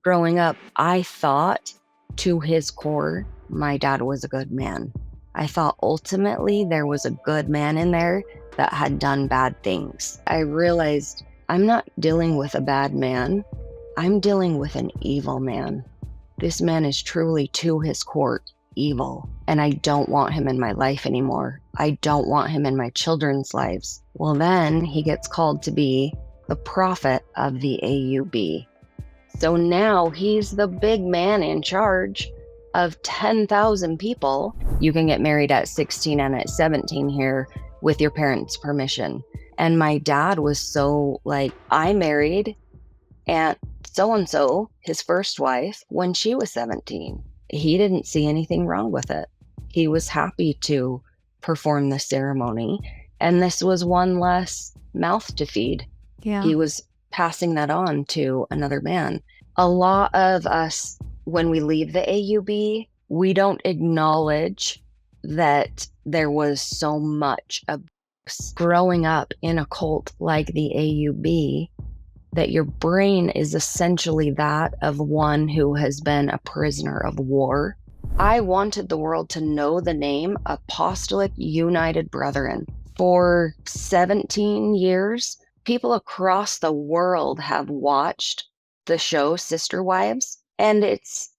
Growing up, I thought to his core, my dad was a good man. I thought ultimately there was a good man in there that had done bad things. I realized I'm not dealing with a bad man. I'm dealing with an evil man. This man is truly to his core evil, and I don't want him in my life anymore. I don't want him in my children's lives. Well, then he gets called to be the prophet of the AUB. So now he's the big man in charge of 10,000 people. You can get married at 16 and at 17 here with your parents' permission. And my dad was so like, I married Aunt so-and-so, his first wife, when she was 17. He didn't see anything wrong with it. He was happy to perform the ceremony. And this was one less mouth to feed. Yeah. He was passing that on to another man. A lot of us, when we leave the AUB, we don't acknowledge that there was so much abuse growing up in a cult like the AUB, that your brain is essentially that of one who has been a prisoner of war. I wanted the world to know the name Apostolic United Brethren. For 17 years, people across the world have watched the show Sister Wives, and it's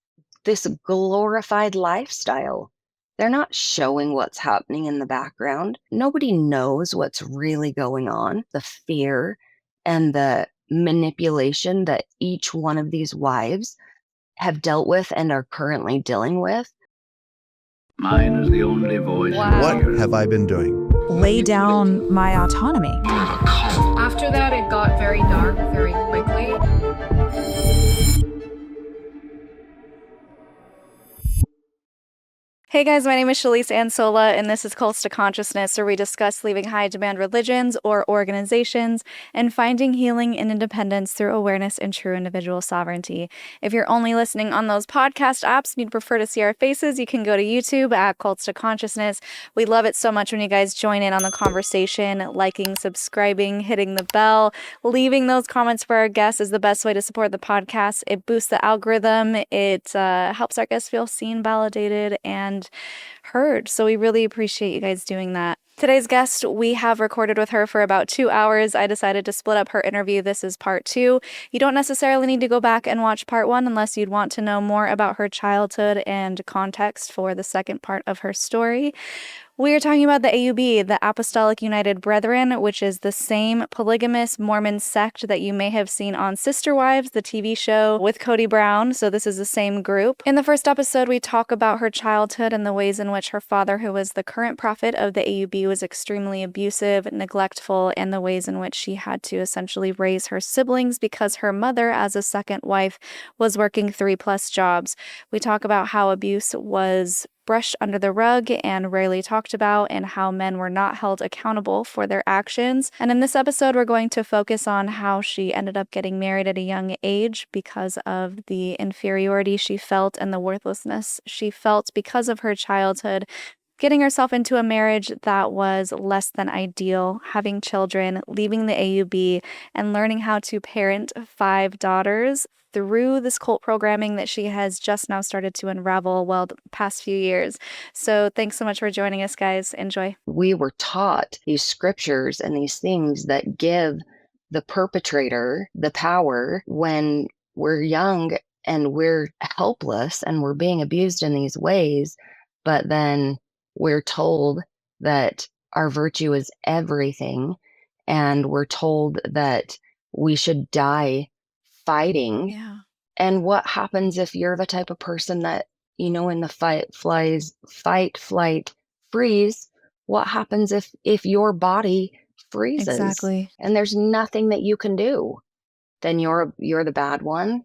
this glorified lifestyle. They're not showing what's happening in the background. Nobody knows what's really going on, the fear and the manipulation that each one of these wives have dealt with and are currently dealing with. Mine is the only voice. Wow. What have I been doing? Lay down my autonomy. After that, it got very dark very quickly. Hey guys, my name is Shalise Ansola, and this is Cults to Consciousness, where we discuss leaving high-demand religions or organizations and finding healing and independence through awareness and true individual sovereignty. If you're only listening on those podcast apps and you'd prefer to see our faces, you can go to YouTube at Cults to Consciousness. We love it so much when you guys join in on the conversation. Liking, subscribing, hitting the bell, leaving those comments for our guests is the best way to support the podcast. It boosts the algorithm. It helps our guests feel seen, validated, and heard. So we really appreciate you guys doing that. Today's guest, we have recorded with her for about 2 hours. I decided to split up her interview. This is part 2. You don't necessarily need to go back and watch part 1 unless you'd want to know more about her childhood and context for the second part of her story. We are talking about the AUB, the Apostolic United Brethren, which is the same polygamous Mormon sect that you may have seen on Sister Wives, the TV show with Cody Brown. So this is the same group. In the first episode, we talk about her childhood and the ways in which her father, who was the current prophet of the AUB, was extremely abusive, neglectful, and the ways in which she had to essentially raise her siblings because her mother, as a second wife, was working 3+ jobs. We talk about how abuse was brushed under the rug and rarely talked about, and how men were not held accountable for their actions. And in this episode, we're going to focus on how she ended up getting married at a young age because of the inferiority she felt and the worthlessness she felt because of her childhood, getting herself into a marriage that was less than ideal, having children, leaving the AUB, and learning how to parent 5 daughters through this cult programming that she has just now started to unravel, well, the past few years. So thanks so much for joining us, guys. Enjoy. We were taught these scriptures and these things that give the perpetrator the power when we're young and we're helpless and we're being abused in these ways, but then we're told that our virtue is everything, and we're told that we should die fighting. Yeah. And what happens if you're the type of person that, in the fight, flight, freeze? What happens if your body freezes? Exactly. And there's nothing that you can do? Then you're the bad one.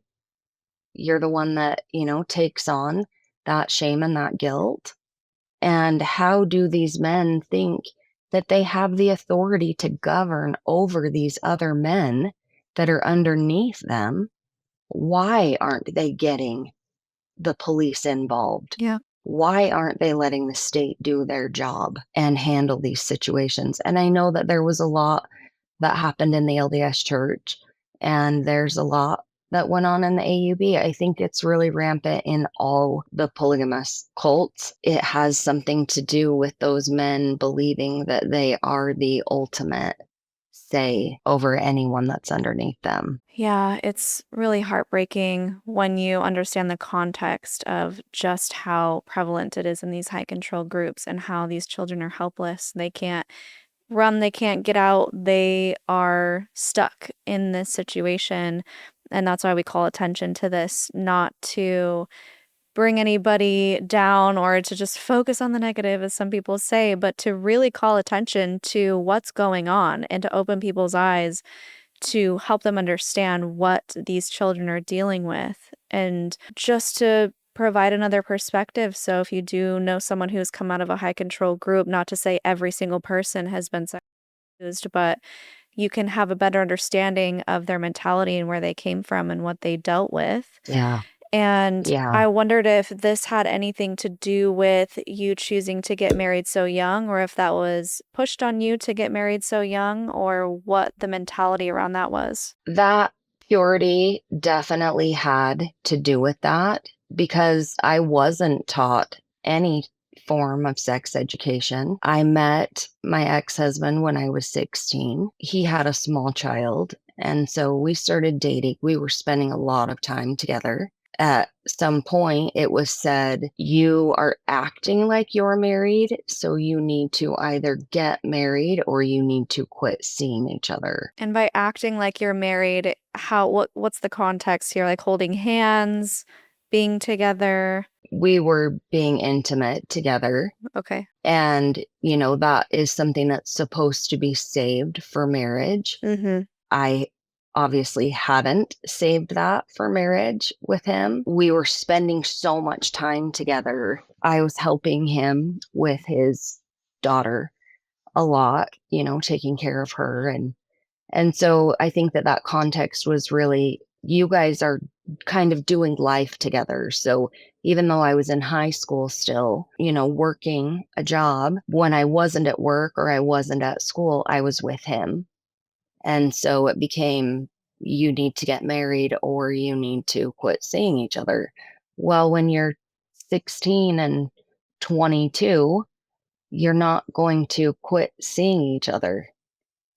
You're the one that, takes on that shame and that guilt. And how do these men think that they have the authority to govern over these other men that are underneath them? Why aren't they getting the police involved? Yeah. Why aren't they letting the state do their job and handle these situations? And I know that there was a lot that happened in the LDS church, and there's a lot that went on in the AUB. I think it's really rampant in all the polygamous cults. It has something to do with those men believing that they are the ultimate say over anyone that's underneath them. Yeah, it's really heartbreaking when you understand the context of just how prevalent it is in these high control groups and how these children are helpless. They can't run, they can't get out, they are stuck in this situation. And that's why we call attention to this, not to bring anybody down or to just focus on the negative, as some people say, but to really call attention to what's going on and to open people's eyes to help them understand what these children are dealing with and just to provide another perspective. So if you do know someone who's come out of a high control group, not to say every single person has been sexually abused, but you can have a better understanding of their mentality and where they came from and what they dealt with. Yeah. And Yeah. I wondered if this had anything to do with you choosing to get married so young, or if that was pushed on you to get married so young, or what the mentality around that was. That purity definitely had to do with that because I wasn't taught any form of sex education. I met my ex-husband when I was 16. He had a small child, and so we started dating. We were spending a lot of time together. At some point, it was said, you are acting like you're married, so you need to either get married or you need to quit seeing each other. And by acting like you're married, what's the context here? Like holding hands, being together? We were being intimate together. Okay. And, that is something that's supposed to be saved for marriage. Mm-hmm. I obviously hadn't saved that for marriage with him. We were spending so much time together. I was helping him with his daughter a lot, taking care of her. And so I think that context was really, you guys are kind of doing life together. So even though I was in high school still, working a job, when I wasn't at work or I wasn't at school, I was with him. And so it became, you need to get married or you need to quit seeing each other. Well, when you're 16 and 22, you're not going to quit seeing each other.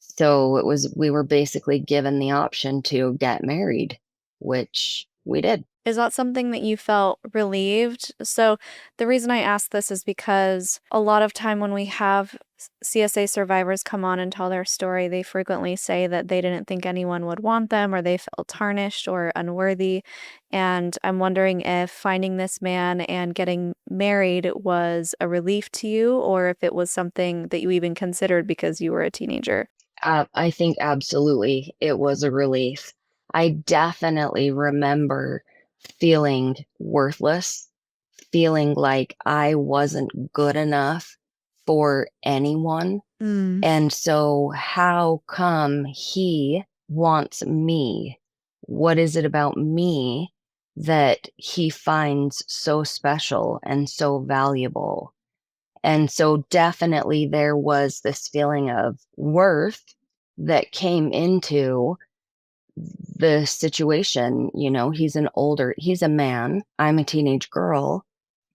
So we were basically given the option to get married, which we did. Is that something that you felt relieved? So the reason I ask this is because a lot of time when we have CSA survivors come on and tell their story, they frequently say that they didn't think anyone would want them or they felt tarnished or unworthy. And I'm wondering if finding this man and getting married was a relief to you or if it was something that you even considered because you were a teenager. I think absolutely it was a relief. I definitely remember feeling worthless, feeling like I wasn't good enough for anyone. Mm. And so, how come he wants me? What is it about me that he finds so special and so valuable? And so, definitely, there was this feeling of worth that came into the situation. He's a man, I'm a teenage girl,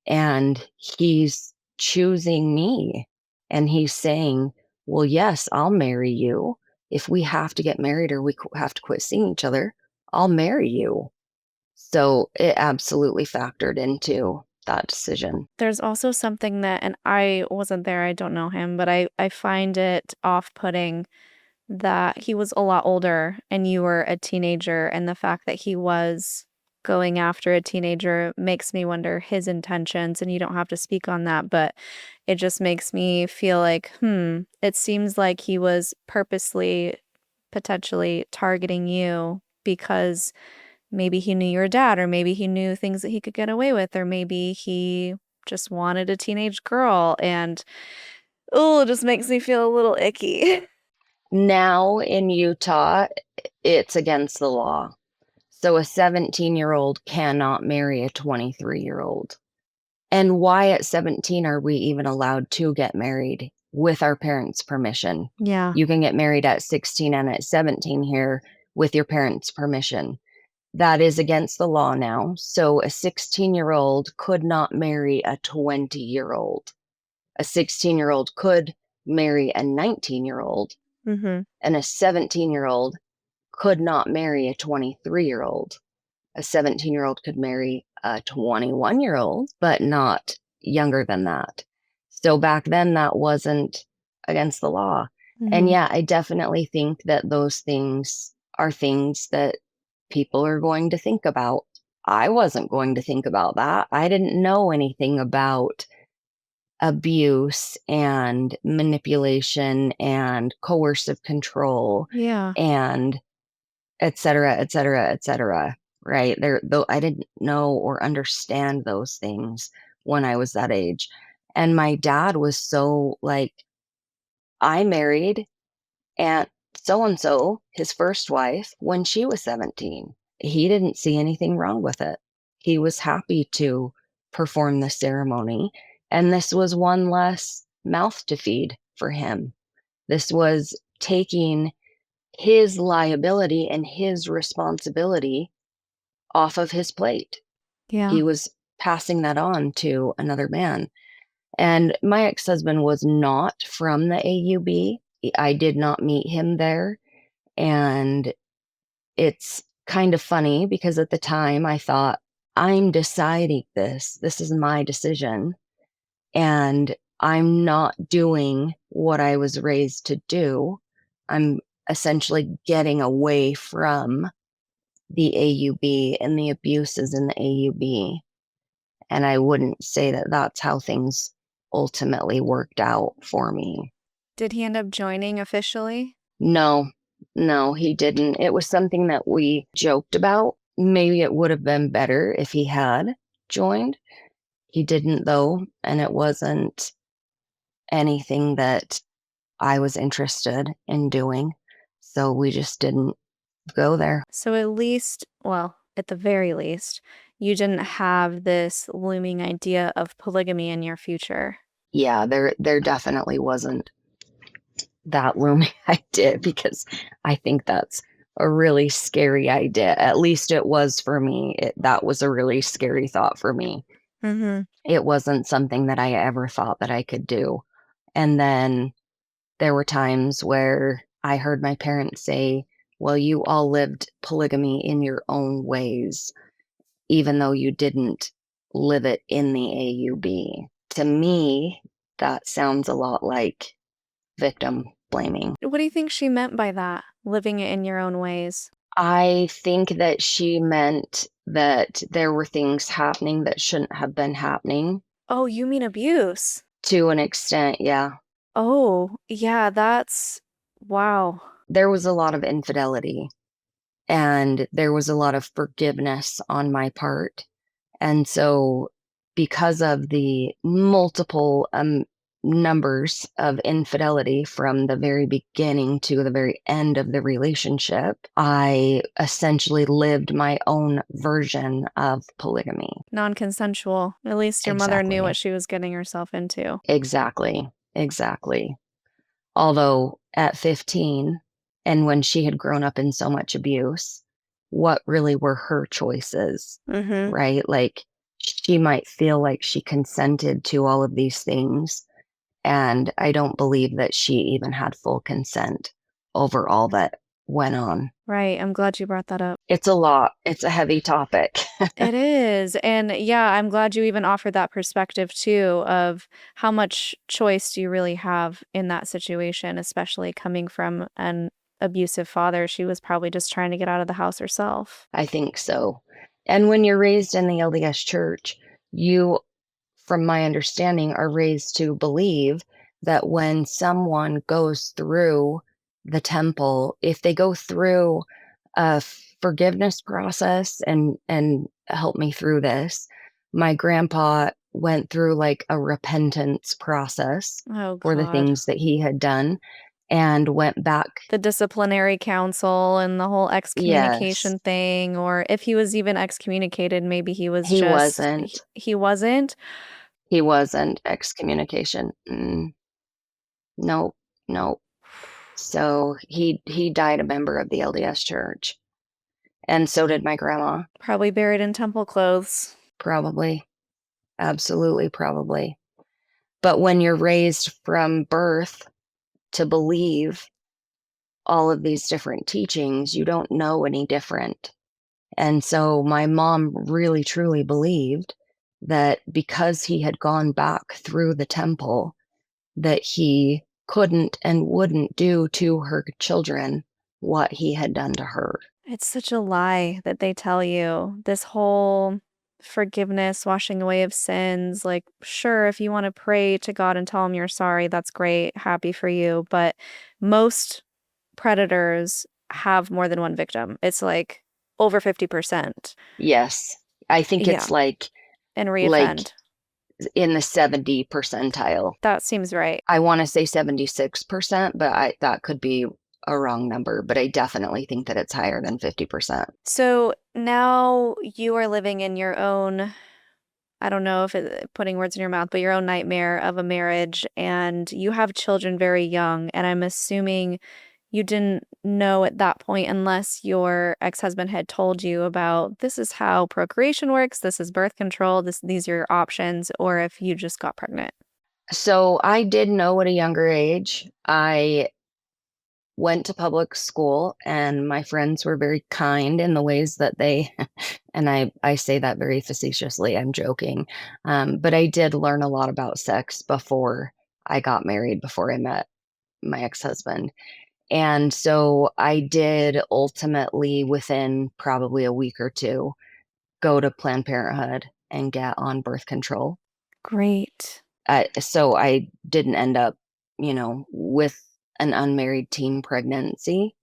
and he's choosing me. And he's saying, well, yes, I'll marry you. If we have to get married or we have to quit seeing each other, I'll marry you. So it absolutely factored into that decision. There's also something that, and I wasn't there, I don't know him, but I find it off-putting that he was a lot older and you were a teenager, and the fact that he was going after a teenager makes me wonder his intentions, and you don't have to speak on that, but it just makes me feel like, it seems like he was purposely, potentially targeting you because maybe he knew your dad, or maybe he knew things that he could get away with, or maybe he just wanted a teenage girl, and, oh, it just makes me feel a little icky. Now in Utah, it's against the law. So a 17-year-old cannot marry a 23-year-old. And why at 17 are we even allowed to get married with our parents' permission? Yeah. You can get married at 16 and at 17 here with your parents' permission. that is against the law now. So a 16-year-old could not marry a 20-year-old. A 16-year-old could marry a 19-year-old, Mm-hmm. and a 17-year-old could not marry a 23-year-old. A 17-year-old could marry a 21-year-old, but not younger than that. So back then, that wasn't against the law. And Mm-hmm. yeah, I definitely think that those things are things that people are going to think about. I wasn't going to think about that. I didn't know anything about abuse and manipulation and coercive control Yeah. and et cetera, et cetera, et cetera. Right there, though, I didn't know or understand those things when I was that age. And my dad was so like, I married Aunt so and so, his first wife, when she was 17. He didn't see anything wrong with it. He was happy to perform the ceremony. And this was one less mouth to feed for him. This was taking his liability and his responsibility off of his plate. Yeah. He was passing that on to another man. And my ex-husband was not from the AUB. I did not meet him there. And it's kind of funny because at the time I thought, I'm deciding this. This is my decision. And I'm not doing what I was raised to do. I'm essentially getting away from the AUB and the abuses in the AUB. And I wouldn't say that that's how things ultimately worked out for me. Did he end up joining officially? No, no, he didn't. It was something that we joked about. Maybe it would have been better if he had joined. He didn't, though, and it wasn't anything that I was interested in doing. So we just didn't go there. So at least, well, at the very least, you didn't have this looming idea of polygamy in your future. Yeah, there definitely wasn't that looming idea because I think that's a really scary idea. At least it was for me. That was a really scary thought for me. Mm-hmm. It wasn't something that I ever thought that I could do. And then there were times where I heard my parents say, well, you all lived polygamy in your own ways, even though you didn't live it in the AUB. To me, that sounds a lot like victim blaming. What do you think she meant by that? Living it in your own ways? I think that she meant that there were things happening that shouldn't have been happening. Oh, you mean abuse? To an extent, yeah. Oh, yeah, that's wow. There was a lot of infidelity and there was a lot of forgiveness on my part. And so, because of the multiple numbers of infidelity from the very beginning to the very end of the relationship, I essentially lived my own version of polygamy. Non-consensual. At least your mother knew Exactly. what she was getting herself into. Exactly. Exactly. Although at 15, and when she had grown up in so much abuse, what really were her choices, Mm-hmm. right? Like, she might feel like she consented to all of these things, and I don't believe that she even had full consent over all that went on. Right. I'm glad you brought that up. It's a lot. It's a heavy topic. It is. And yeah, I'm glad you even offered that perspective too of how much choice do you really have in that situation, especially coming from an abusive father. She was probably just trying to get out of the house herself. I think so. And when you're raised in the LDS church, you, from my understanding, are raised to believe that when someone goes through the temple, if they go through a forgiveness process, and help me through this, my grandpa went through like a repentance process Oh, for the God. things that he had done and went back. The disciplinary council and the whole Yes, excommunication thing, or if he was even excommunicated, maybe he was he just, wasn't. he wasn't. He wasn't excommunication. Nope, nope. So he died a member of the LDS church. And so did my grandma. Probably buried in temple clothes. Probably. Absolutely, probably. But when you're raised from birth to believe all of these different teachings, you don't know any different. And so my mom really truly believed that because he had gone back through the temple, that he couldn't and wouldn't do to her children what he had done to her. It's such a lie that they tell you. This whole forgiveness, washing away of sins. Like, sure, if you want to pray to God and tell him you're sorry, that's great. Happy for you. But most predators have more than one victim. It's like over 50%. Yes. I think Yeah. it's like And reoffend. in the 70 percentile. That seems right. I want to say 76%, but that could be a wrong number, but I definitely think that it's higher than 50%. So now you are living in your own, I don't know if putting words in your mouth, but your own nightmare of a marriage, and you have children very young. And I'm assuming you didn't know at that point, unless your ex-husband had told you about this is how procreation works, this is birth control, these are your options, or if you just got pregnant. So I did know at a younger age. I went to public school and my friends were very kind in the ways that they, and I say that very facetiously, I'm joking. But I did learn a lot about sex before I got married, before I met my ex-husband. And so I did ultimately, within probably a week or two, go to Planned Parenthood and get on birth control. Great. So I didn't end up, with an unmarried teen pregnancy.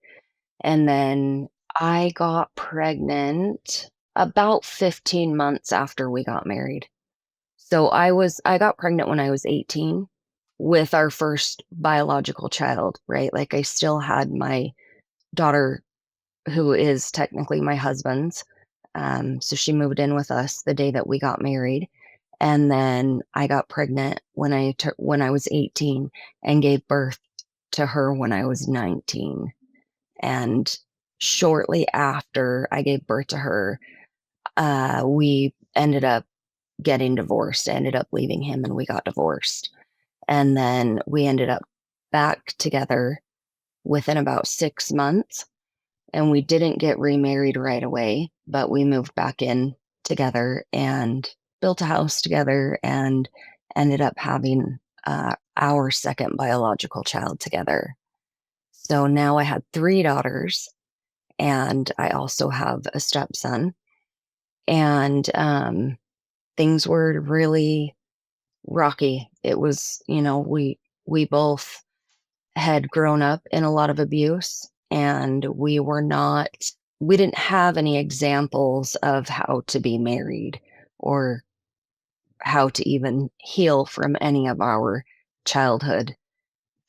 And then I got pregnant about 15 months after we got married. So I got pregnant when I was 18 with our first biological child, right? Like I still had my daughter, who is technically my husband's. So she moved in with us the day that we got married. And then I got pregnant when I was 18 and gave birth to her when I was 19. And shortly after I gave birth to her, we ended up getting divorced. I ended up leaving him and we got divorced. And then we ended up back together within about 6 months. And we didn't get remarried right away, but we moved back in together and built a house together and ended up having our second biological child together. So now I had 3 daughters, and I also have a stepson. And things were really rocky. It was, we both had grown up in a lot of abuse, and we didn't have any examples of how to be married or how to even heal from any of our childhood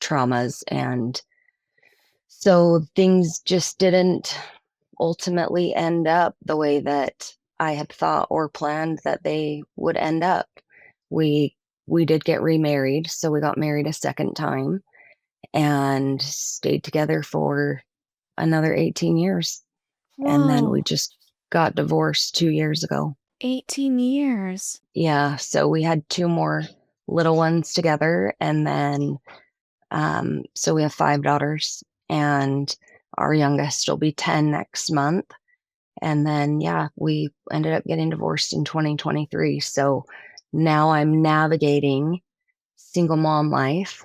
traumas. And so things just didn't ultimately end up the way that I had thought or planned that they would end up. We we did get remarried, so we got married a second time and stayed together for another 18 years. And then we Whoa, just got divorced 2 years ago. 18 years. Yeah, so we had 2 more little ones together, and then, so we have 5 daughters, and our youngest will be 10 next month. And then, yeah, we ended up getting divorced in 2023. So now I'm navigating single mom life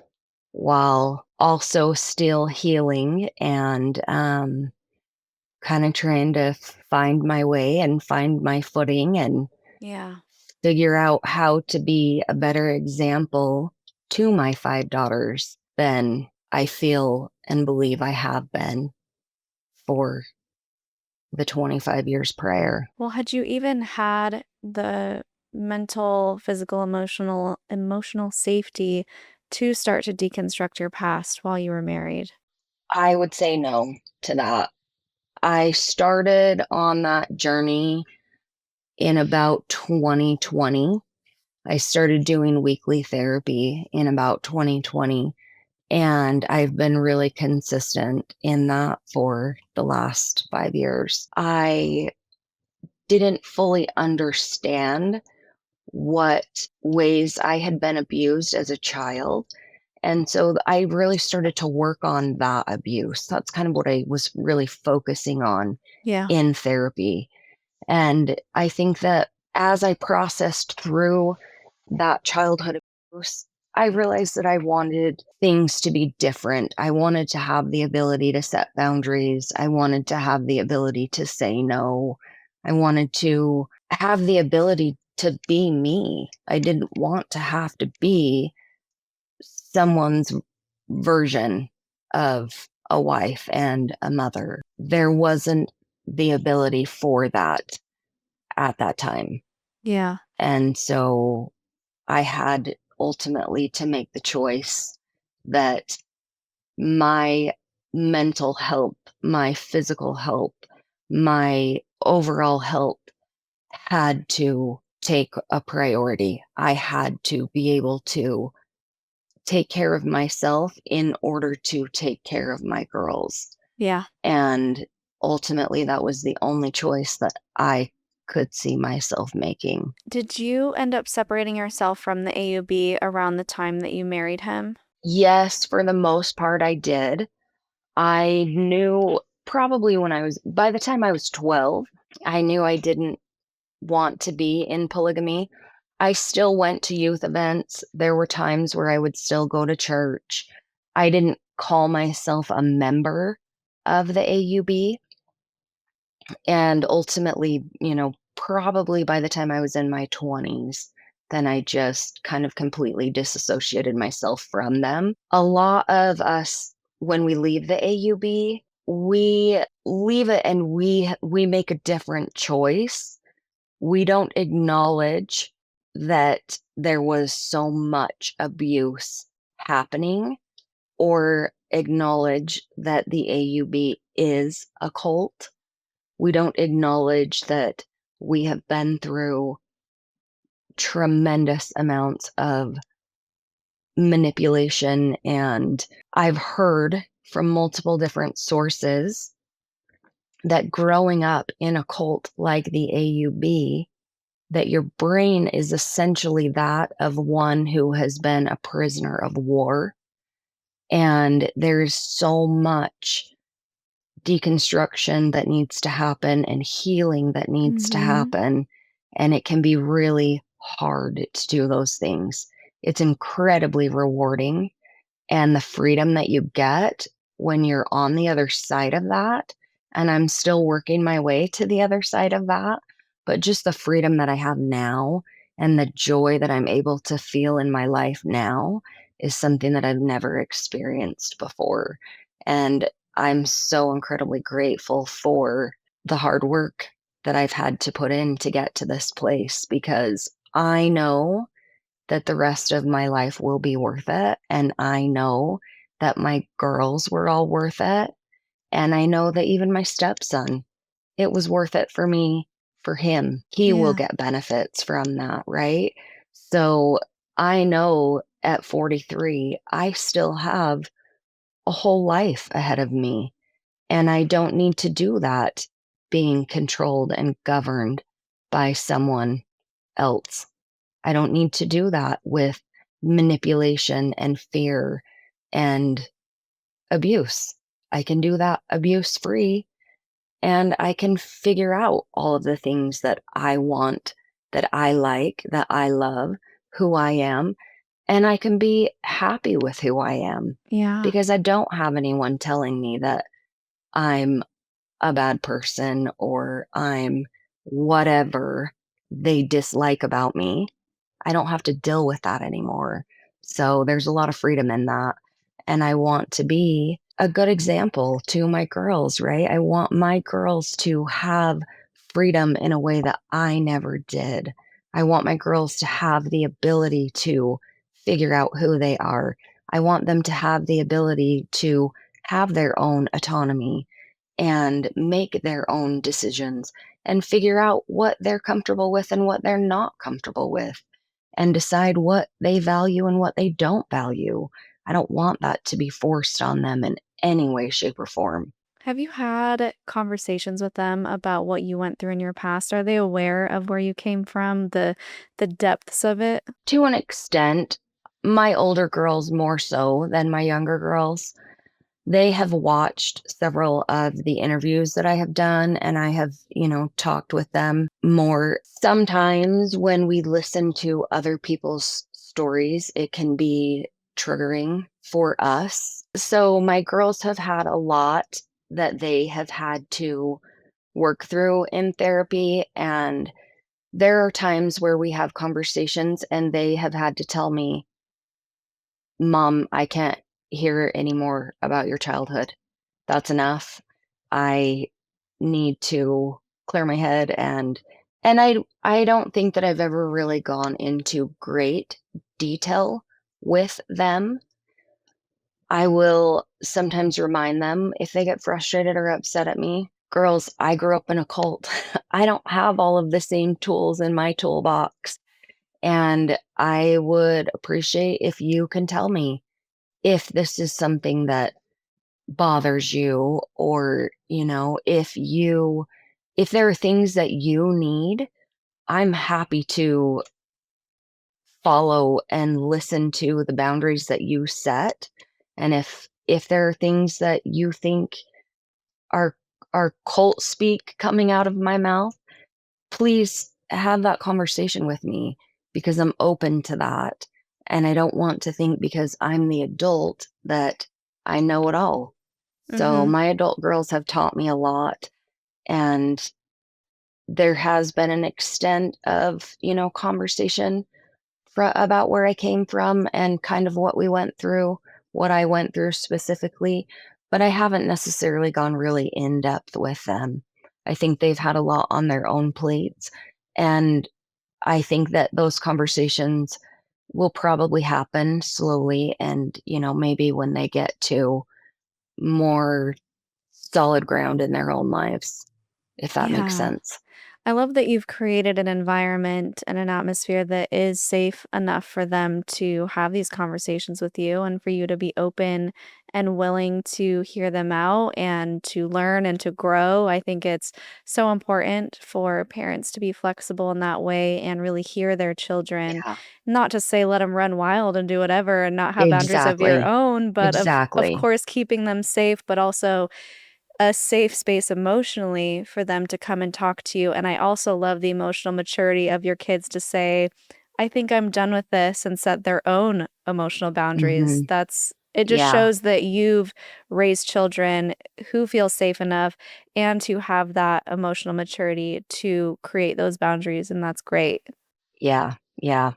while also still healing and kind of trying to find my way and find my footing and Yeah. figure out how to be a better example to my 5 daughters than I feel and believe I have been for the 25 years prior. Well, had you even had the mental, physical, emotional safety to start to deconstruct your past while you were married? I would say no to that. I started on that journey in about 2020. I started doing weekly therapy in about 2020. And I've been really consistent in that for the last 5 years. I didn't fully understand what ways I had been abused as a child. And so I really started to work on that abuse. That's kind of what I was really focusing on Yeah. in therapy. And I think that as I processed through that childhood abuse, I realized that I wanted things to be different. I wanted to have the ability to set boundaries. I wanted to have the ability to say no. I wanted to have the ability to be me. I didn't want to have to be someone's version of a wife and a mother. There wasn't the ability for that at that time. Yeah. And so I had ultimately to make the choice that my mental health, my physical health, my overall health had to take a priority. I had to be able to take care of myself in order to take care of my girls. Yeah. And ultimately, that was the only choice that I could see myself making. Did you end up separating yourself from the AUB around the time that you married him? Yes, for the most part, I did. I knew probably by the time I was 12, I knew I didn't want to be in polygamy. I still went to youth events. There were times where I would still go to church. I didn't call myself a member of the AUB. And ultimately, probably by the time I was in my 20s, then I just kind of completely disassociated myself from them. A lot of us, when we leave the AUB, we leave it and we make a different choice. We don't acknowledge that there was so much abuse happening or acknowledge that the AUB is a cult. We don't acknowledge that we have been through tremendous amounts of manipulation, and I've heard from multiple different sources that growing up in a cult like the AUB, that your brain is essentially that of one who has been a prisoner of war. And there's so much deconstruction that needs to happen and healing that needs to Mhm. happen. And it can be really hard to do those things. It's incredibly rewarding. And the freedom that you get when you're on the other side of that. And I'm still working my way to the other side of that. But just the freedom that I have now and the joy that I'm able to feel in my life now is something that I've never experienced before. And I'm so incredibly grateful for the hard work that I've had to put in to get to this place because I know that the rest of my life will be worth it. And I know that my girls were all worth it. And I know that even my stepson, it was worth it for me, for him. He will Yeah. get benefits from that, right? So I know at 43, I still have a whole life ahead of me. And I don't need to do that being controlled and governed by someone else. I don't need to do that with manipulation and fear and abuse. I can do that abuse free and I can figure out all of the things that I want, that I like, that I love, who I am, and I can be happy with who I am Yeah. because I don't have anyone telling me that I'm a bad person or I'm whatever they dislike about me. I don't have to deal with that anymore. So there's a lot of freedom in that. And I want to be a good example to my girls, right? I want my girls to have freedom in a way that I never did. I want my girls to have the ability to figure out who they are. I want them to have the ability to have their own autonomy and make their own decisions and figure out what they're comfortable with and what they're not comfortable with and decide what they value and what they don't value. I don't want that to be forced on them in any way, shape, or form. Have you had conversations with them about what you went through in your past? Are they aware of where you came from, the depths of it? To an extent, my older girls more so than my younger girls. They have watched several of the interviews that I have done, and I have, talked with them more. Sometimes when we listen to other people's stories, it can be triggering for us. So my girls have had a lot that they have had to work through in therapy, and there are times where we have conversations and they have had to tell me, "Mom, I can't hear any more about your childhood. That's enough. I need to clear my head," and I don't think that I've ever really gone into great detail with them. I will sometimes remind them if they get frustrated or upset at me. Girls, I grew up in a cult. I don't have all of the same tools in my toolbox. And I would appreciate if you can tell me if this is something that bothers you, or, if there are things that you need, I'm happy to follow and listen to the boundaries that you set. And if there are things that you think are cult speak coming out of my mouth, please have that conversation with me, because I'm open to that. And I don't want to think because I'm the adult that I know it all. So Mhm. my adult girls have taught me a lot, and there has been an extent of, conversation about where I came from and kind of what we went through, what I went through specifically, but I haven't necessarily gone really in depth with them. I think they've had a lot on their own plates, and I think that those conversations will probably happen slowly and, maybe when they get to more solid ground in their own lives, if that makes Yeah. sense. I love that you've created an environment and an atmosphere that is safe enough for them to have these conversations with you and for you to be open and willing to hear them out and to learn and to grow. I think it's so important for parents to be flexible in that way and really hear their children, Yeah, not to say let them run wild and do whatever and not have boundaries of your exactly. own, but of Exactly. course keeping them safe, but also a safe space emotionally for them to come and talk to you, and I also love the emotional maturity of your kids to say, "I think I'm done with this," and set their own emotional boundaries. Mhm. It just Yeah, shows that you've raised children who feel safe enough and to have that emotional maturity to create those boundaries, and that's great. yeah, yeah.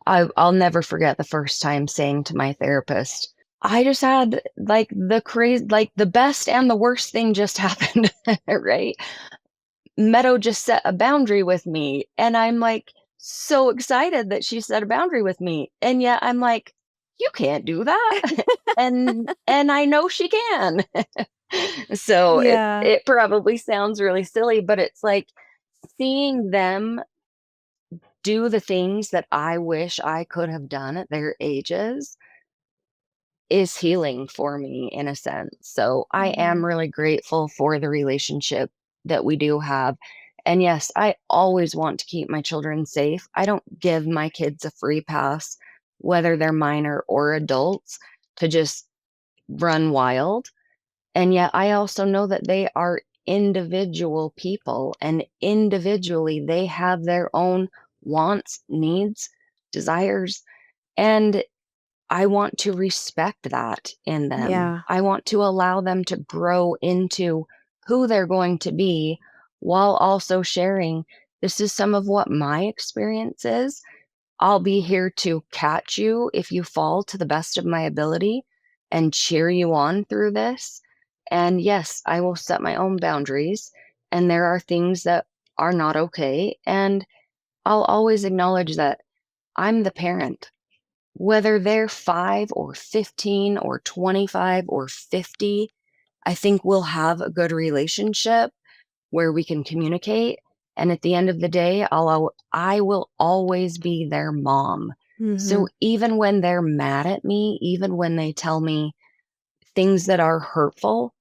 I'll never forget the first time saying to my therapist, "I just had, like, the best and the worst thing just happened," right? Meadow just set a boundary with me, and I'm, like, so excited that she set a boundary with me, and yet I'm like, "You can't do that," and I know she can. So Yeah. it probably sounds really silly, but it's like seeing them do the things that I wish I could have done at their ages is healing for me in a sense. So I am Mhm. really grateful for the relationship that we do have. And yes, I always want to keep my children safe. I don't give my kids a free pass, whether they're minor or adults, to just run wild. And yet I also know that they are individual people, and individually they have their own wants, needs, desires, and I want to respect that in them. Yeah. I want to allow them to grow into who they're going to be, while also sharing, "This is some of what my experience is. I'll be here to catch you if you fall, to the best of my ability, and cheer you on through this. And yes, I will set my own boundaries, and there are things that are not okay, and I'll always acknowledge that I'm the parent. Whether they're 5 or 15 or 25 or 50, I think we'll have a good relationship where we can communicate, and at the end of the day, I will always be their mom. So even when they're mad at me, even when they tell me things that are hurtful,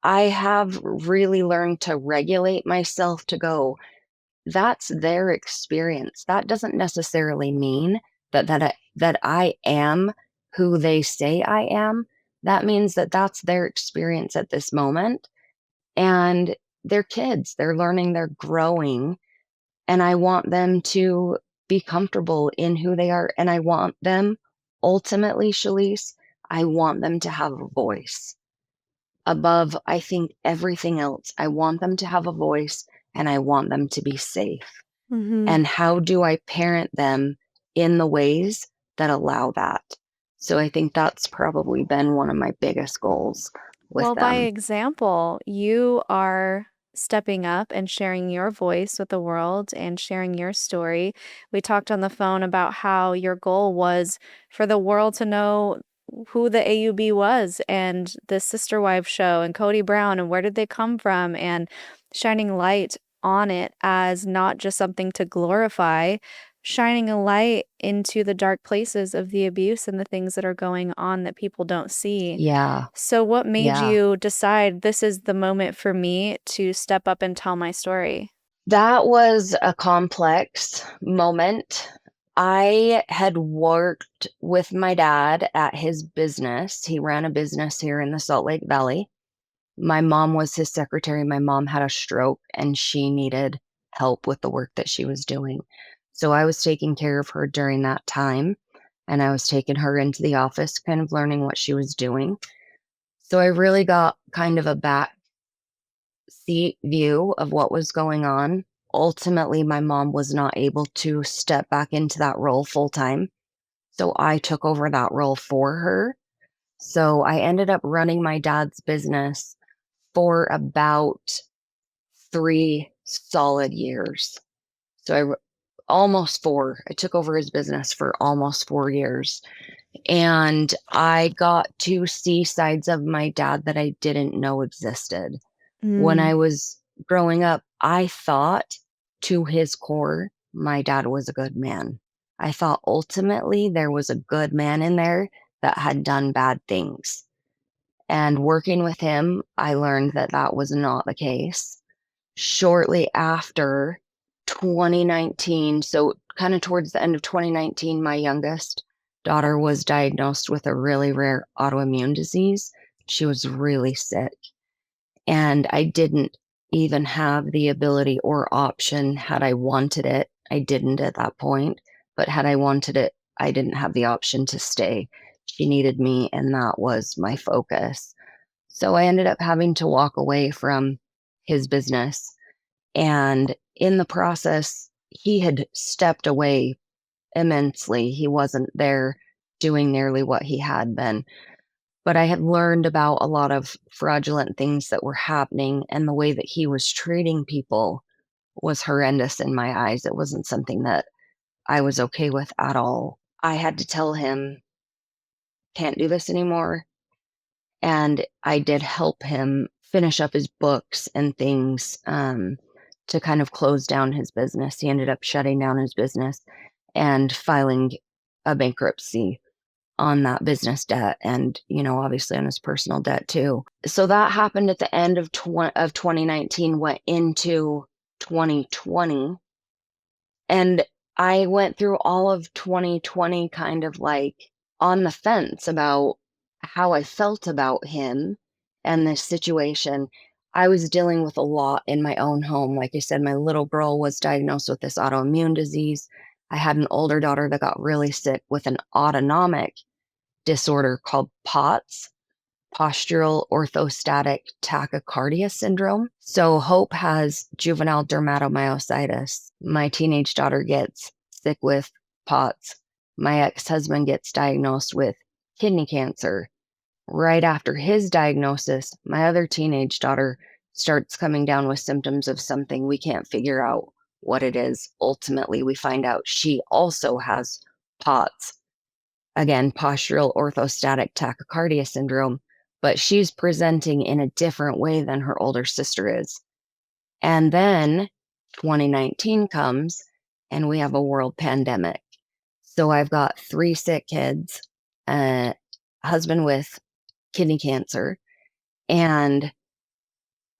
I have really learned to regulate myself to go, that's their experience. That doesn't necessarily mean that I am who they say I am. That means that that's their experience at this moment. And they're kids, they're learning, they're growing, and I want them to be comfortable in who they are. And I want them, ultimately, Shalise, I want them to have a voice above, I think, everything else. I want them to have a voice and I want them to be safe. And how do I parent them in the ways that allow that? So I think that's probably been one of my biggest goals with Well, by them. example, you are stepping up and sharing your voice with the world and sharing your story. We talked on the phone about how your goal was for the world to know who the AUB was and the Sister Wives show and Cody Brown and where did they come from, and shining light on it as not just something to glorify, shining a light into the dark places of the abuse and the things that are going on that people don't see. Yeah. So what made Yeah. you decide this is the moment for me to step up and tell my story? That was a complex moment. I had worked with my dad at his business. He ran a business here in the Salt Lake Valley. My mom was his secretary. My mom had a stroke and she needed help with the work that she was doing. So I was taking care of her during that time, and I was taking her into the office, kind of learning what she was doing. So I really got kind of a back seat view of what was going on. Ultimately, my mom was not able to step back into that role full time. So I took over that role for her. So I ended up running my dad's business for about 3 solid years. So almost 4. I took over his business for almost 4 years. And I got to see sides of my dad that I didn't know existed. When I was growing up, I thought to his core, my dad was a good man. I thought ultimately there was a good man in there that had done bad things. And working with him, I learned that that was not the case. Shortly after 2019, so kind of towards the end of 2019, my youngest daughter was diagnosed with a really rare autoimmune disease. She was really sick. And I didn't even have the ability or option had I wanted it. I didn't at that point, but had I wanted it, I didn't have the option to stay. She needed me, and that was my focus. So I ended up having to walk away from his business. And in the process, he had stepped away immensely. He wasn't there doing nearly what he had been. But I had learned about a lot of fraudulent things that were happening, and the way that he was treating people was horrendous in my eyes. It wasn't something that I was okay with at all. I had to tell him, can't do this anymore. And I did help him finish up his books and things to kind of close down his business. He ended up shutting down his business and filing a bankruptcy on that business debt and, obviously on his personal debt too. So that happened at the end of 2019, went into 2020. And I went through all of 2020 kind of like on the fence about how I felt about him and this situation. I was dealing with a lot in my own home. Like I said, my little girl was diagnosed with this autoimmune disease. I had an older daughter that got really sick with an autonomic disorder called POTS, postural orthostatic tachycardia syndrome. So Hope has juvenile dermatomyositis. My teenage daughter gets sick with POTS. My ex-husband gets diagnosed with kidney cancer. Right after his diagnosis, my other teenage daughter starts coming down with symptoms of something we can't figure out what it is. Ultimately, we find out she also has POTS. Again, postural orthostatic tachycardia syndrome, but she's presenting in a different way than her older sister is. And then 2019 comes and we have a world pandemic. So I've got 3 sick kids, a husband with kidney cancer, and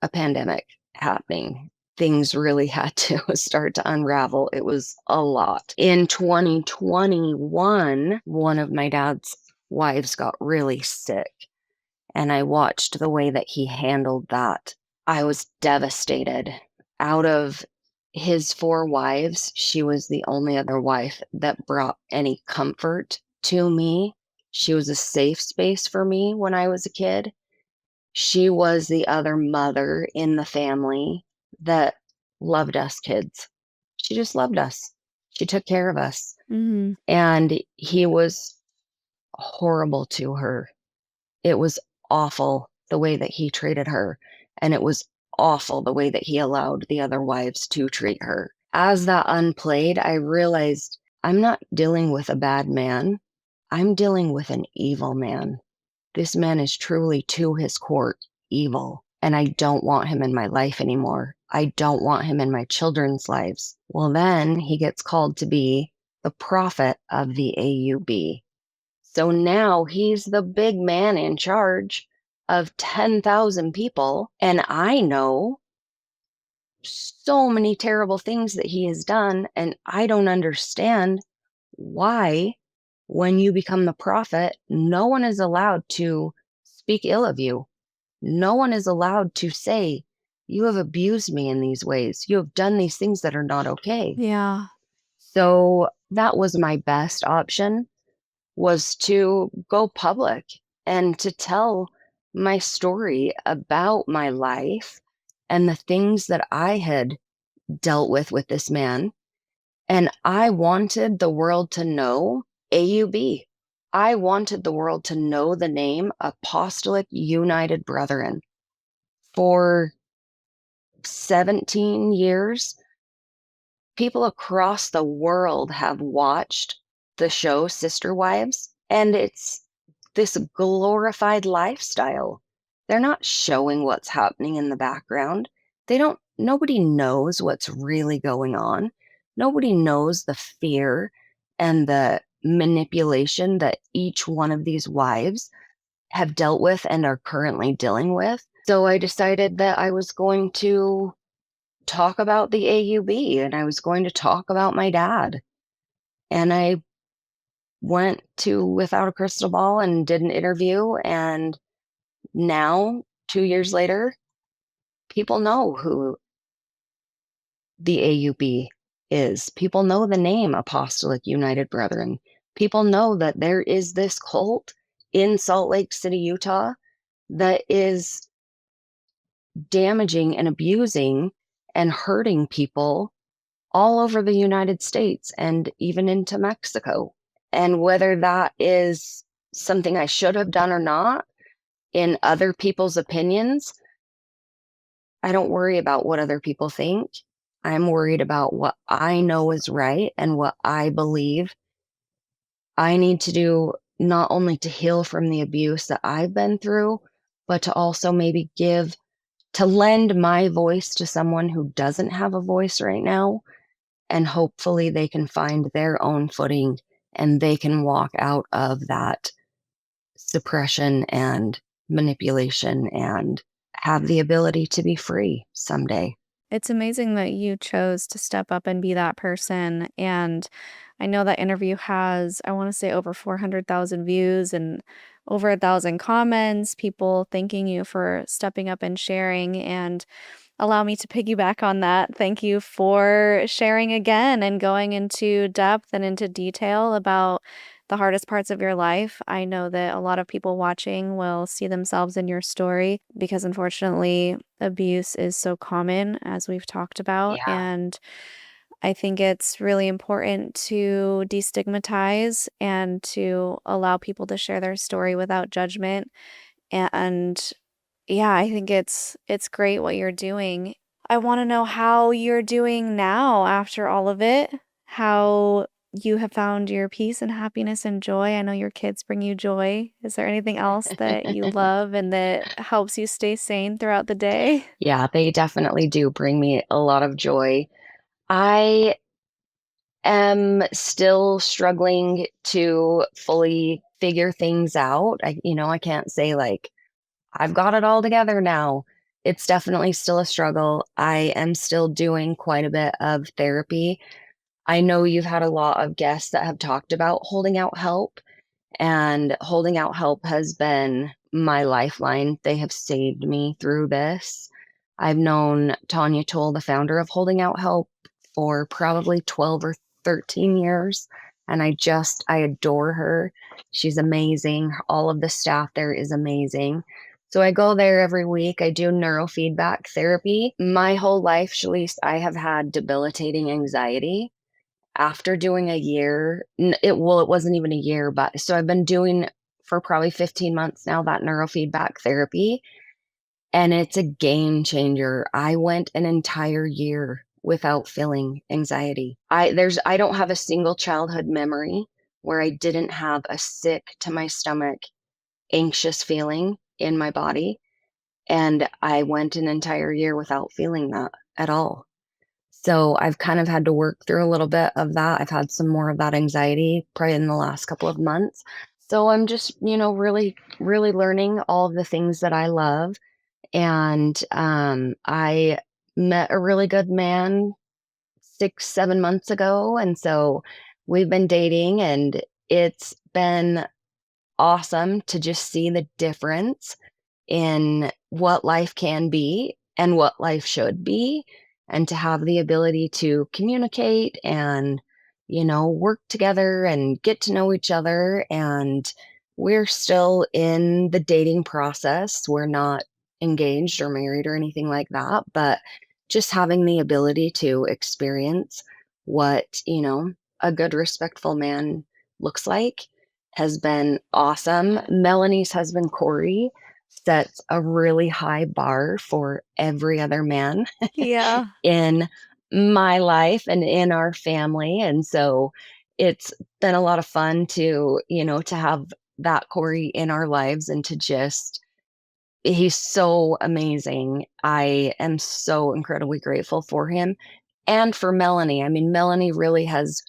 a pandemic happening. Things really had to start to unravel. It was a lot. In 2021, one of my dad's wives got really sick, and I watched the way that he handled that. I was devastated. Out of his 4 wives, she was the only other wife that brought any comfort to me. She was a safe space for me when I was a kid. She was the other mother in the family that loved us kids. She just loved us. She took care of us. Mhm. And he was horrible to her. It was awful the way that he treated her. And it was awful the way that he allowed the other wives to treat her. As that unplayed, I realized I'm not dealing with a bad man. I'm dealing with an evil man. This man is truly, to his core, evil, and I don't want him in my life anymore. I don't want him in my children's lives. Well, then he gets called to be the prophet of the AUB. So now he's the big man in charge of 10,000 people, and I know so many terrible things that he has done, and I don't understand why, when you become the prophet, no one is allowed to speak ill of you. No one is allowed to say, you have abused me in these ways. You have done these things that are not okay. Yeah. So that was my best option, was to go public and to tell my story about my life and the things that I had dealt with this man. And I wanted the world to know AUB. I wanted the world to know the name Apostolic United Brethren. For 17 years, people across the world have watched the show Sister Wives, and it's this glorified lifestyle. They're not showing what's happening in the background. Nobody knows what's really going on. Nobody knows the fear and the manipulation that each one of these wives have dealt with and are currently dealing with. So I decided that I was going to talk about the AUB and I was going to talk about my dad. And I went to Without a Crystal Ball and did an interview. And now, 2 years later, people know who the AUB is. People know the name Apostolic United Brethren. People know that there is this cult in Salt Lake City, Utah, that is damaging and abusing and hurting people all over the United States and even into Mexico. And whether that is something I should have done or not, in other people's opinions, I don't worry about what other people think. I'm worried about what I know is right and what I believe I need to do, not only to heal from the abuse that I've been through, but to also maybe to lend my voice to someone who doesn't have a voice right now. And hopefully they can find their own footing and they can walk out of that suppression and manipulation and have the ability to be free someday. It's amazing that you chose to step up and be that person. And I know that interview has, I want to say, over 400,000 views and over 1,000 comments, people thanking you for stepping up and sharing. And allow me to piggyback on that. Thank you for sharing again and going into depth and into detail about the hardest parts of your life. I know that a lot of people watching will see themselves in your story because unfortunately, abuse is so common, as we've talked about. Yeah. And I think it's really important to destigmatize and to allow people to share their story without judgment. And yeah, I think it's great what you're doing. I wanna know how you're doing now after all of it, how you have found your peace and happiness and joy. I know your kids bring you joy. Is there anything else that you love and that helps you stay sane throughout the day? Yeah, they definitely do bring me a lot of joy. I am still struggling to fully figure things out. I can't say like I've got it all together now. It's definitely still a struggle. I am still doing quite a bit of therapy. I know you've had a lot of guests that have talked about holding out help, and holding out help has been my lifeline. They have saved me through this. I've known Tanya Toll, the founder of Holding Out Help, for probably 12 or 13 years. And I adore her. She's amazing. All of the staff there is amazing. So I go there every week. I do neurofeedback therapy. My whole life, Shalise, I have had debilitating anxiety. After doing a year, it wasn't even a year, but so I've been doing for probably 15 months now that neurofeedback therapy, and it's a game changer. I went an entire year without feeling anxiety. I don't have a single childhood memory where I didn't have a sick to my stomach, anxious feeling in my body, and I went an entire year without feeling that at all. So I've kind of had to work through a little bit of that. I've had some more of that anxiety probably in the last couple of months. So I'm just, really, really learning all of the things that I love. And I met a really good man 6, 7 months ago. And so we've been dating, and it's been awesome to just see the difference in what life can be and what life should be, and to have the ability to communicate and, work together and get to know each other. And we're still in the dating process. We're not engaged or married or anything like that, but just having the ability to experience what, a good, respectful man looks like has been awesome. Melanie's husband, Corey, sets a really high bar for every other man Yeah. in my life and in our family. And so it's been a lot of fun to, to have that Corey in our lives, and to just, he's so amazing. I am so incredibly grateful for him and for Melanie. I mean, Melanie really has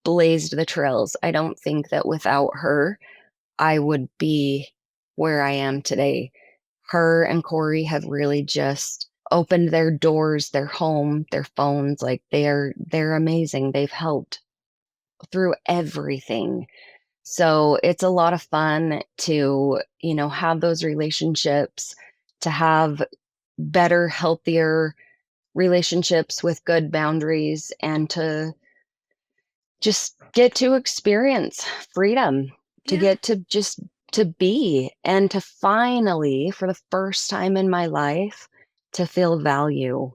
blazed the trails. I don't think that without her, I would be where I am today. Her and Corey have really just opened their doors, their home, their phones. Like they're amazing. They've helped through everything. So it's a lot of fun to, have those relationships, to have better, healthier relationships with good boundaries, and to just get to experience freedom, to Yeah. get to just to be, and to finally, for the first time in my life, to feel value.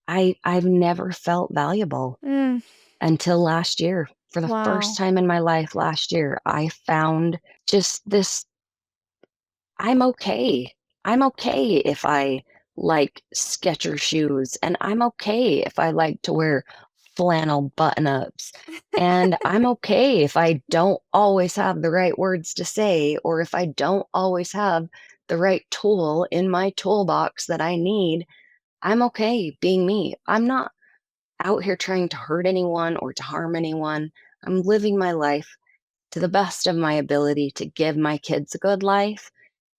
I've never felt valuable Mm, until last year. For the first wow. time in my life last year, I found just this. I'm okay. I'm okay if I like Skechers shoes, and I'm okay if I like to wear flannel button-ups, and I'm okay if I don't always have the right words to say, or if I don't always have the right tool in my toolbox that I need. I'm okay being me. I'm not out here trying to hurt anyone or to harm anyone. I'm living my life to the best of my ability to give my kids a good life,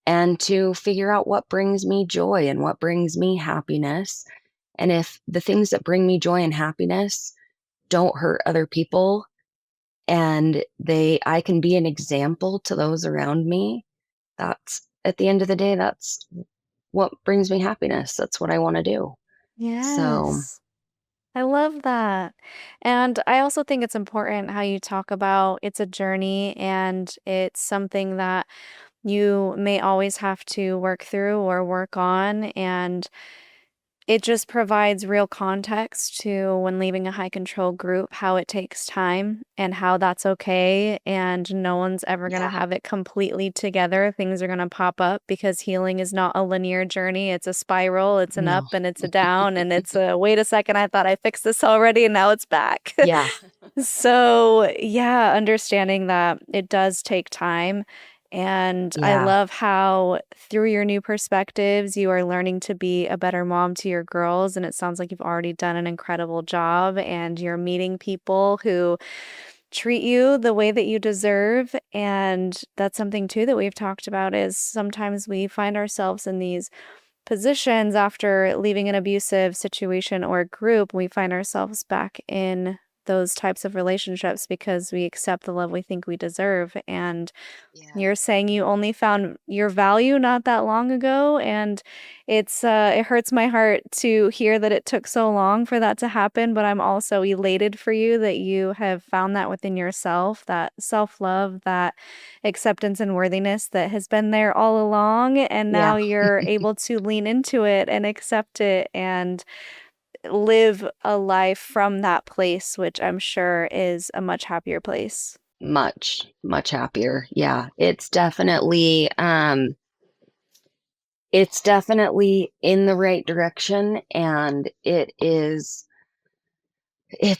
and to figure out what brings me joy and what brings me happiness. And if the things that bring me joy and happiness don't hurt other people, and I can be an example to those around me, that's, at the end of the day, that's what brings me happiness. That's what I want to do. So, Yes. I love that. And I also think it's important how you talk about it's a journey and it's something that you may always have to work through or work on. And it just provides real context to when leaving a high control group, how it takes time and how that's okay. And no one's ever going to yeah, have it completely together. Things are going to pop up because healing is not a linear journey. It's a spiral, it's an up no, and it's a down. And it's a wait a second, I thought I fixed this already and now it's back. yeah, So, yeah, understanding that it does take time And I Yeah. love how through your new perspectives, you are learning to be a better mom to your girls. And it sounds like you've already done an incredible job and you're meeting people who treat you the way that you deserve. And that's something too that we've talked about is sometimes we find ourselves in these positions after leaving an abusive situation or group. We find ourselves back in those types of relationships because we accept the love we think we deserve. And Yeah. you're saying you only found your value not that long ago, and it hurts my heart to hear that it took so long for that to happen, but I'm also elated for you that you have found that within yourself, that self-love, that acceptance and worthiness that has been there all along, and Yeah. now you're able to lean into it and accept it and live a life from that place, which I'm sure is a much happier place. Much, much happier. Yeah. It's definitely in the right direction, and it's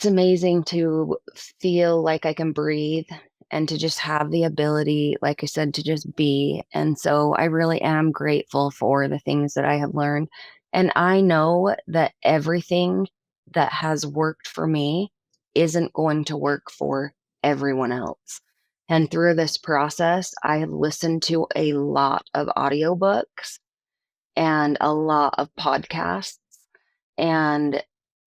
amazing to feel like I can breathe and to just have the ability, like I said, to just be. And so I really am grateful for the things that I have learned. And I know that everything that has worked for me isn't going to work for everyone else. And through this process, I have listened to a lot of audiobooks and a lot of podcasts. And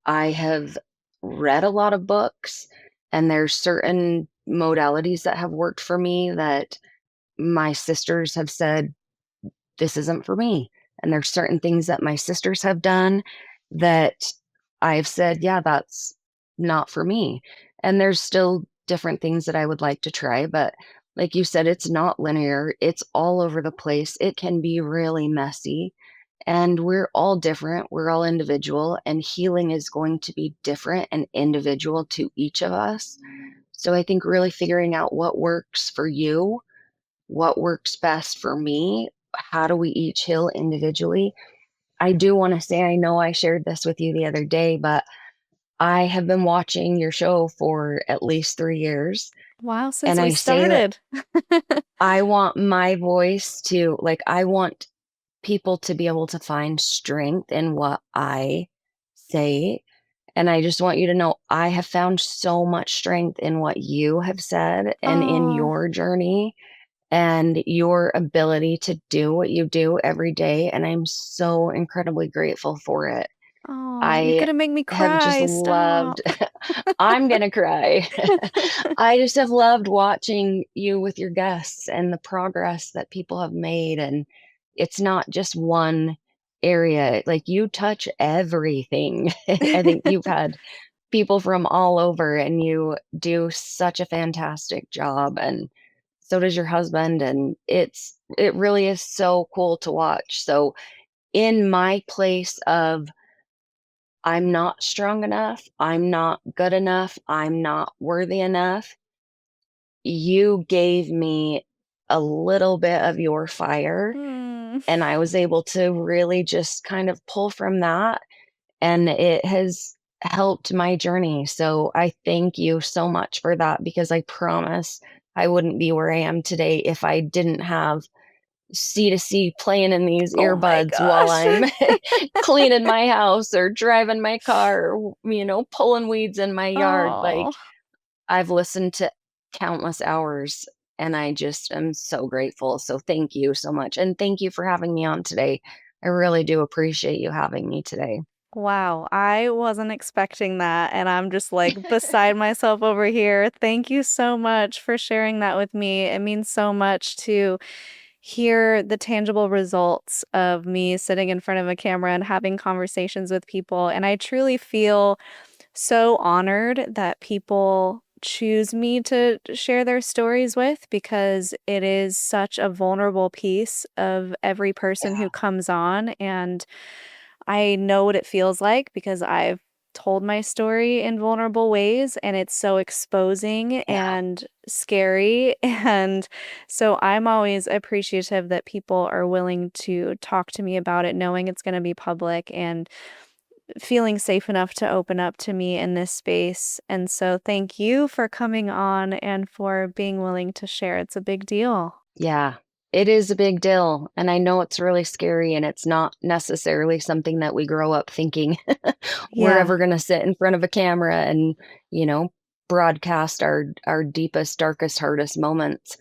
I have read a lot of books, and there's certain modalities that have worked for me that my sisters have said, "This isn't for me." And there's certain things that my sisters have done that I've said, "Yeah, that's not for me." And there's still different things that I would like to try, but like you said, it's not linear. It's all over the place. It can be really messy. And we're all different. We're all individual, and healing is going to be different and individual to each of us. So I think really figuring out what works for you, what works best for me, how do we each heal individually? I do want to say, I know I shared this with you the other day, but I have been watching your show for at least 3 years. Wow, since And we I say that started. I want my voice to, like, I want people to be able to find strength in what I say. And I just want you to know I have found so much strength in what you have said and in Oh, your journey and your ability to do what you do every day. And I'm so incredibly grateful for it. oh, you're I gonna make me have just cry. loved, Stop. I'm gonna cry. I just have loved watching you with your guests and the progress that people have made. And it's not just one area, like you touch everything. I think you've had people from all over, and you do such a fantastic job. And so does your husband. And it really is so cool to watch. So, in my place of I'm not strong enough, I'm not good enough, I'm not worthy enough, you gave me a little bit of your fire, Hmm. and I was able to really just kind of pull from that, and it has helped my journey. So I thank you so much for that, because I promise I wouldn't be where I am today if I didn't have C to C playing in these Oh my earbuds while gosh. I'm cleaning my house or driving my car, or, pulling weeds in my yard. Like, Oh, I've listened to countless hours, and I just am so grateful. So thank you so much. And thank you for having me on today. I really do appreciate you having me today. wow. I wasn't expecting that, and I'm just like beside myself over here. Thank you so much for sharing that with me. It means so much to hear the tangible results of me sitting in front of a camera and having conversations with people. And I truly feel so honored that people choose me to share their stories with because it is such a vulnerable piece of every person who Yeah. comes on. And I know what it feels like because I've told my story in vulnerable ways and it's so exposing Yeah. and scary. And so I'm always appreciative that people are willing to talk to me about it, knowing it's going to be public and feeling safe enough to open up to me in this space. And so thank you for coming on and for being willing to share. It's a big deal. Yeah, it is a big deal. And I know it's really scary, and it's not necessarily something that we grow up thinking we're Yeah. ever going to sit in front of a camera and, you know, broadcast our deepest, darkest, hardest moments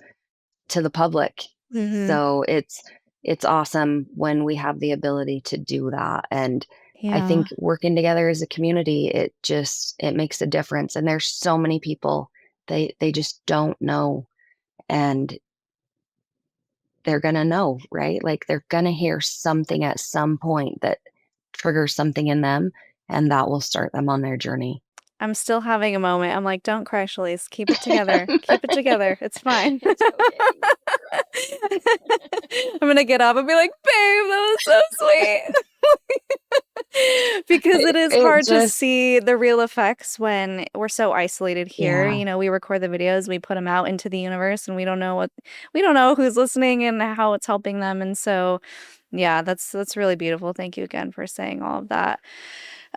to the public. Hmm. So it's awesome when we have the ability to do that. And I Yeah. think working together as a community, it makes a difference. And there's so many people they just don't know, and they're gonna know, right? Like they're gonna hear something at some point that triggers something in them, and that will start them on their journey. I'm still having a moment. I'm like, "Don't cry, Shalice. Keep it together. Keep it together. It's fine." It's okay. I'm gonna get up and be like, "Babe, that was so sweet." Because it is It hard to just see the real effects when we're so isolated here. yeah. You know, we record the videos, we put them out into the universe, and we don't know who's listening and how it's helping them. And so, yeah, that's really beautiful. Thank you again for saying all of that.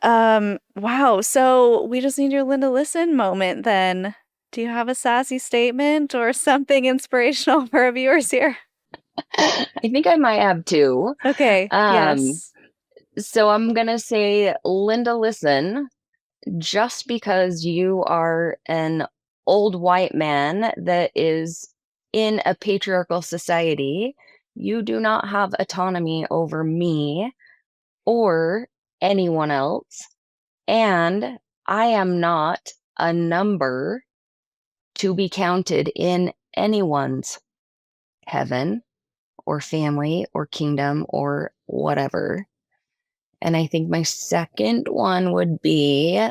Wow. So we just need your Linda listen moment then. Do you have a sassy statement or something inspirational for our viewers here? I think I might have 2. Okay. Um, Yes. so I'm gonna say, Linda, listen, just because you are an old white man that is in a patriarchal society, you do not have autonomy over me or anyone else. And I am not a number to be counted in anyone's heaven or family or kingdom or whatever. And I think my second one would be,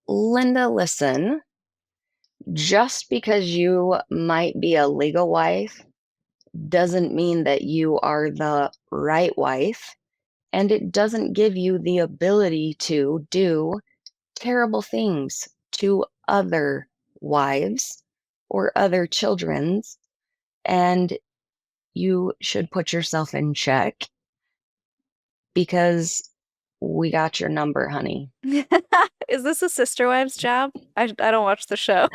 Linda, listen, just because you might be a legal wife doesn't mean that you are the right wife. And it doesn't give you the ability to do terrible things to other wives or other children's. And you should put yourself in check because we got your number, honey. Is this a sister wives job? I don't watch the show.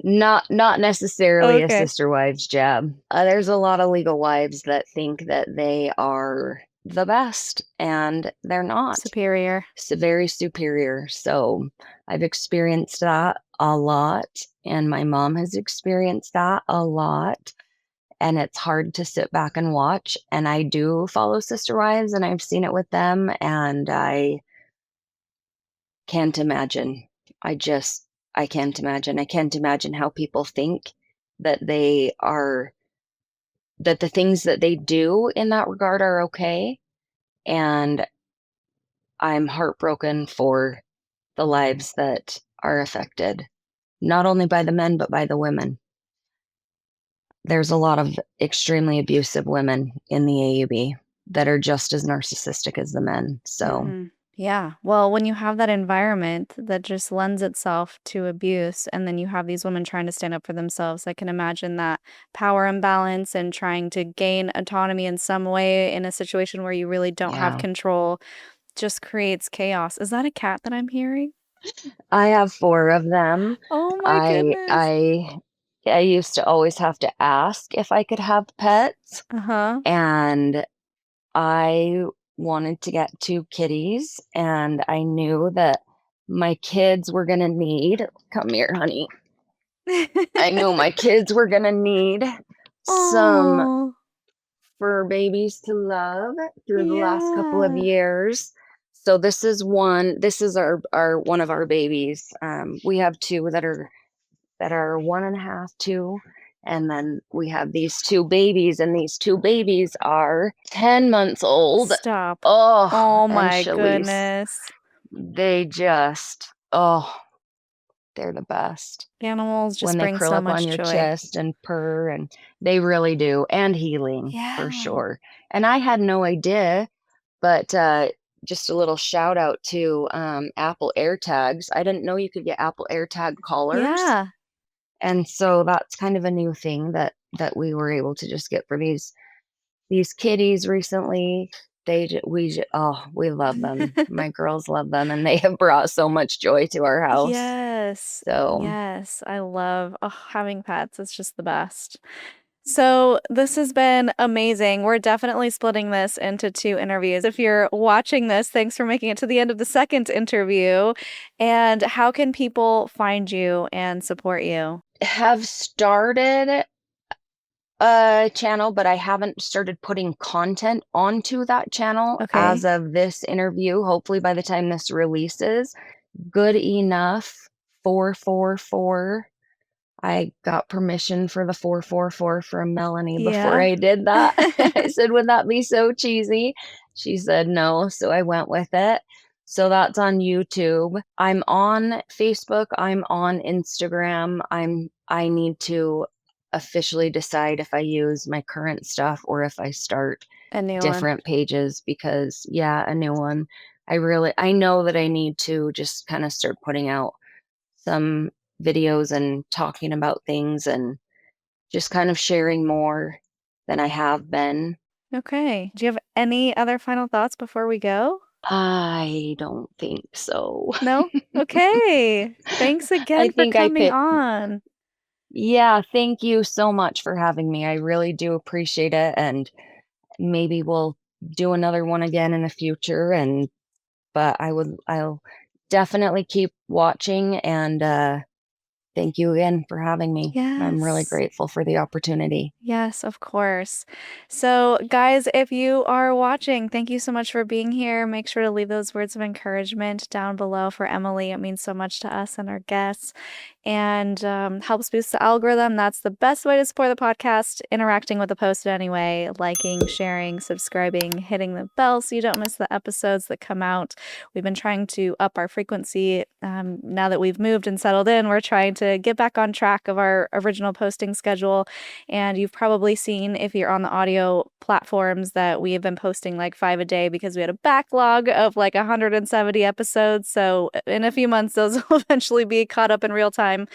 Not necessarily a Okay. sister wives jab. There's a lot of legal wives that think that they are the best, and they're not. Superior. It's very superior. So I've experienced that a lot, and my mom has experienced that a lot. And it's hard to sit back and watch. And I do follow sister wives, and I've seen it with them, and I can't imagine. I just I can't imagine. I can't imagine how people think that that the things that they do in that regard are okay. And I'm heartbroken for the lives that are affected, not only by the men, but by the women. There's a lot of extremely abusive women in the AUB that are just as narcissistic as the men. So, Mhm. Yeah. Well, when you have that environment that just lends itself to abuse, and then you have these women trying to stand up for themselves, I can imagine that power imbalance and trying to gain autonomy in some way in a situation where you really don't have yeah. control just creates chaos. Is that a cat that I'm hearing? I have 4 of them. Oh my I goodness. I I used to always have to ask if I could have pets, Uh-huh. and I wanted to get 2 kitties, and I knew that my kids were gonna need come here, honey. I knew my kids were gonna need some Oh, fur babies to love through the last couple of yeah. years. So this is our one of our babies. We have 2 that are 1.5, 2, and then we have these 2 babies, and these 2 babies are 10 months old. Stop. Oh, Oh and my Shalice, goodness. they just they're the best. Animals When just they bring curl so up on much your joy. chest and purr, and they really do, and healing for Yeah. sure. And I had no idea, but just a little shout out to Apple AirTags. I didn't know you could get Apple AirTag collars. Yeah. And so that's kind of a new thing that we were able to just get for these kitties recently. We love them. My girls love them, and they have brought so much joy to our house. Yes. So Yes. I love having pets. It's just the best. So this has been amazing. We're definitely splitting this into 2 interviews. If you're watching this, thanks for making it to the end of the second interview. And how can people find you and support you? Have started a channel, but I haven't started putting content onto that channel as Okay. of this interview. Hopefully by the time this releases, good enough 444. I got permission for the 444 from Melanie before Yeah. I did that. I said, "Would that be so cheesy?" She said, "No," so I went with it. So that's on YouTube. I'm on Facebook, I'm on Instagram. I need to officially decide if I use my current stuff or if I start A new one. different pages because yeah, a new one. I know that I need to just kind of start putting out some videos and talking about things and just kind of sharing more than I have been. Okay. Do you have any other final thoughts before we go? I don't think so. No? Okay. Thanks I again for think I coming picked. on. Yeah, thank you so much for having me. I really do appreciate it, and maybe we'll do another one again in the future, but I'll definitely keep watching, and thank you again for having me. I'm really Yes. grateful for the opportunity. Yes, of course. So, guys, if you are watching, thank you so much for being here. Make sure to leave those words of encouragement down below for Emily. It means so much to us and our guests and helps boost the algorithm. That's the best way to support the podcast, interacting with the post anyway, liking, sharing, subscribing, hitting the bell so you don't miss the episodes that come out. We've been trying to up our frequency. Now that we've moved and settled in, we're trying to get back on track of our original posting schedule. And you've probably seen, if you're on the audio platforms, that we have been posting like 5 a day because we had a backlog of like 170 episodes. So in a few months, those will eventually be caught up in real time.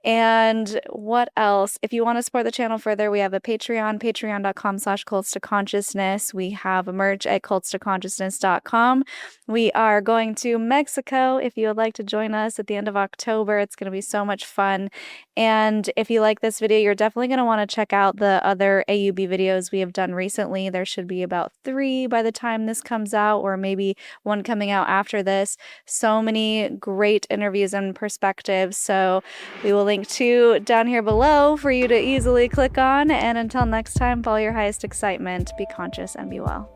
And what else? If you want to support the channel further, we have a Patreon, patreon.com/cults to consciousness. We have a merch at cultstoconsciousness.com. We are going to Mexico. If you would like to join us at the end of October, it's going to be so much fun. And if you like this video, you're definitely going to want to check out the other AUB videos we have done recently. There should be about 3 by the time this comes out, or maybe one coming out after this. So many great interviews and perspectives. So we will link to down here below for you to easily click on. And until next time, follow your highest excitement, be conscious, and be well.